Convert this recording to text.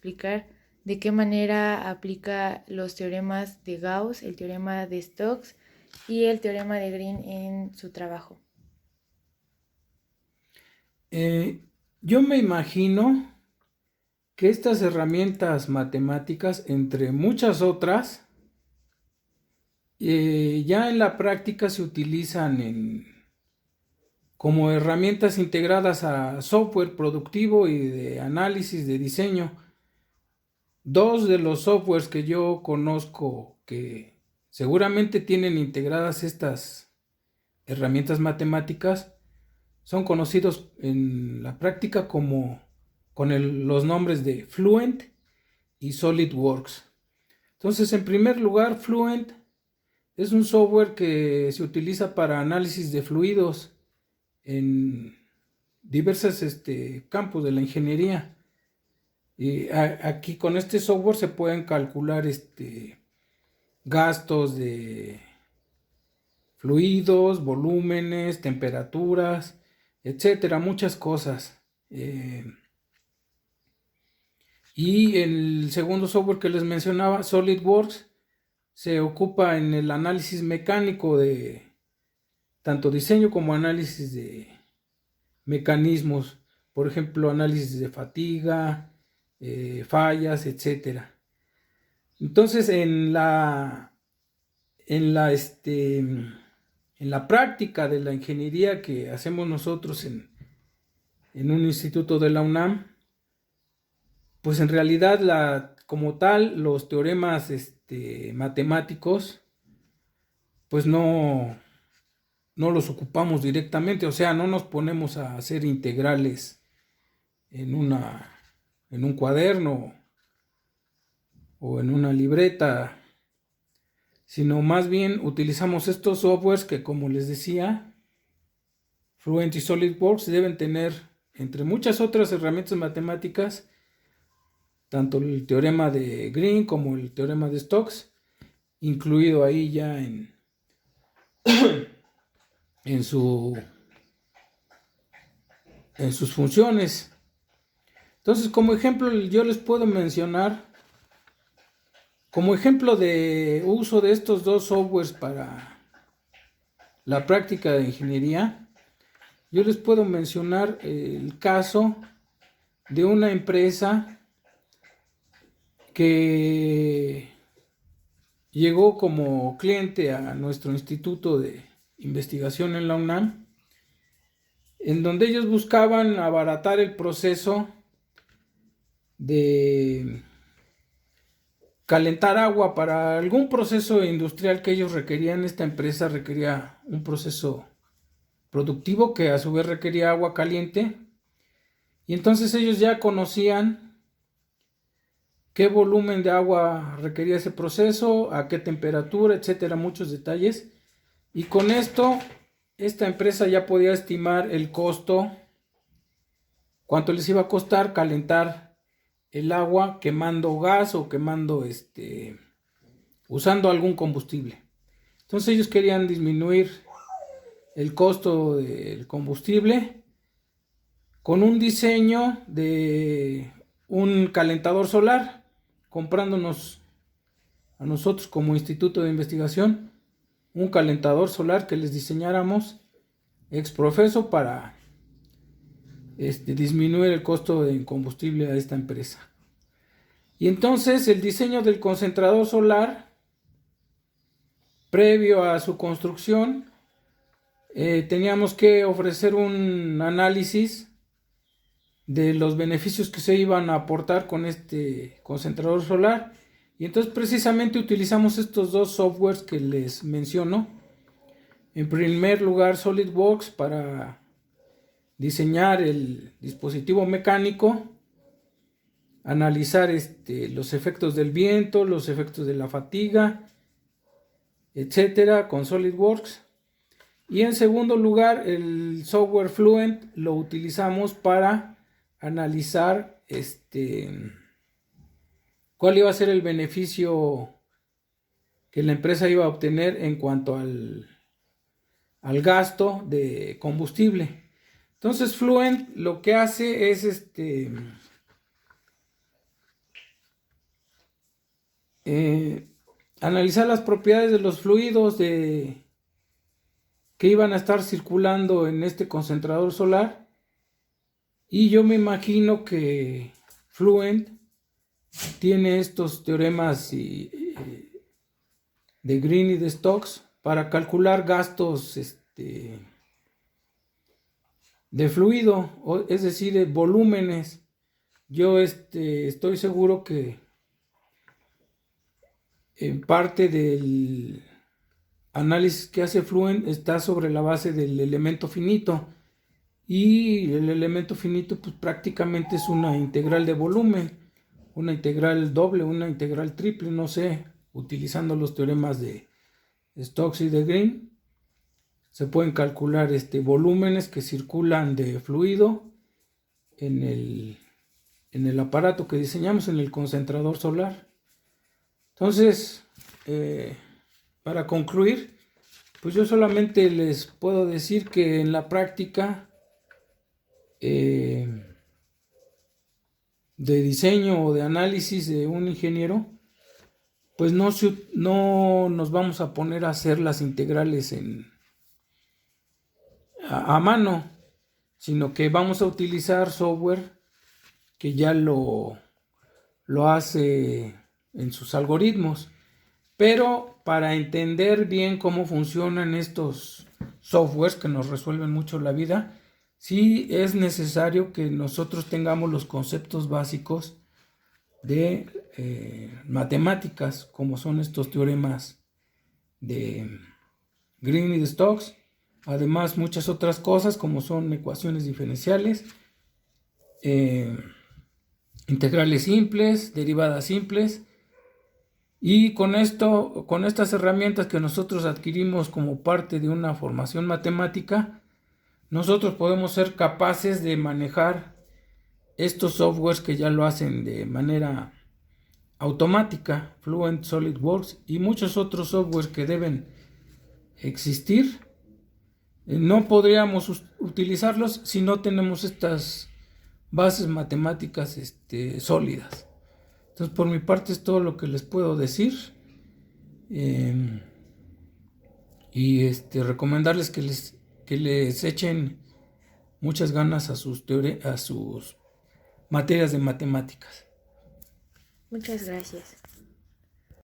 explicar de qué manera aplica los teoremas de Gauss, el teorema de Stokes y el teorema de Green en su trabajo. Yo me imagino que estas herramientas matemáticas, entre muchas otras, ya en la práctica se utilizan como herramientas integradas a software productivo y de análisis de diseño. Dos de los softwares que yo conozco que seguramente tienen integradas estas herramientas matemáticas son conocidos en la práctica como con los nombres de Fluent y SolidWorks. Entonces, en primer lugar, Fluent es un software que se utiliza para análisis de fluidos en diversos campos de la ingeniería. Y aquí con este software se pueden calcular gastos de fluidos, volúmenes, temperaturas, etcétera, muchas cosas. Y el segundo software que les mencionaba, SolidWorks, se ocupa en el análisis mecánico de tanto diseño como análisis de mecanismos, por ejemplo, análisis de fatiga, fallas, etcétera. Entonces, en la práctica de la ingeniería que hacemos nosotros en un instituto de la UNAM, pues en realidad como tal los teoremas matemáticos pues no los ocupamos directamente, o sea, no nos ponemos a hacer integrales en un cuaderno o en una libreta, sino más bien utilizamos estos softwares que, como les decía, Fluent y SolidWorks deben tener, entre muchas otras herramientas matemáticas, tanto el teorema de Green como el teorema de Stokes, incluido ahí ya en sus funciones. Entonces, como ejemplo, yo les puedo mencionar, como ejemplo de uso de estos dos softwares para la práctica de ingeniería, yo les puedo mencionar el caso de una empresa que llegó como cliente a nuestro instituto de investigación en la UNAM, en donde ellos buscaban abaratar el proceso de calentar agua para algún proceso industrial que ellos requerían. Esta empresa requería un proceso productivo que a su vez requería agua caliente, y entonces ellos ya conocían qué volumen de agua requería ese proceso, a qué temperatura, etcétera, muchos detalles, y con esto esta empresa ya podía estimar el costo, cuánto les iba a costar calentar el agua quemando gas o quemando usando algún combustible. Entonces ellos querían disminuir el costo del combustible con un diseño de un calentador solar, comprándonos a nosotros como instituto de investigación un calentador solar que les diseñáramos ex profeso para disminuir el costo del combustible a esta empresa. Y entonces el diseño del concentrador solar, previo a su construcción, teníamos que ofrecer un análisis de los beneficios que se iban a aportar con este concentrador solar, y entonces precisamente utilizamos estos dos softwares que les menciono. En primer lugar, SolidWorks para diseñar el dispositivo mecánico, analizar los efectos del viento, los efectos de la fatiga, etcétera, con SolidWorks. Y en segundo lugar, el software Fluent lo utilizamos para analizar cuál iba a ser el beneficio que la empresa iba a obtener en cuanto al gasto de combustible. Entonces Fluent lo que hace es analizar las propiedades de los fluidos que iban a estar circulando en este concentrador solar. Y yo me imagino que Fluent tiene estos teoremas de Green y de Stokes para calcular gastos de fluido, es decir, volúmenes. Yo estoy seguro que en parte del análisis que hace Fluent está sobre la base del elemento finito, y el elemento finito pues prácticamente es una integral de volumen, una integral doble, una integral triple, no sé, utilizando los teoremas de Stokes y de Green. Se pueden calcular volúmenes que circulan de fluido en el aparato que diseñamos, en el concentrador solar. Entonces, para concluir, pues yo solamente les puedo decir que en la práctica de diseño o de análisis de un ingeniero, pues no nos vamos a poner a hacer las integrales a mano, sino que vamos a utilizar software que ya lo hace en sus algoritmos. Pero para entender bien cómo funcionan estos softwares que nos resuelven mucho la vida, sí es necesario que nosotros tengamos los conceptos básicos de matemáticas, como son estos teoremas de Green y de Stokes. Además, muchas otras cosas como son ecuaciones diferenciales, integrales simples, derivadas simples. Y con estas herramientas que nosotros adquirimos como parte de una formación matemática, nosotros podemos ser capaces de manejar estos softwares que ya lo hacen de manera automática, Fluent, SolidWorks y muchos otros softwares que deben existir. No podríamos utilizarlos si no tenemos estas bases matemáticas sólidas. Entonces, por mi parte es todo lo que les puedo decir. Y recomendarles que les echen muchas ganas a sus materias de matemáticas. Muchas gracias.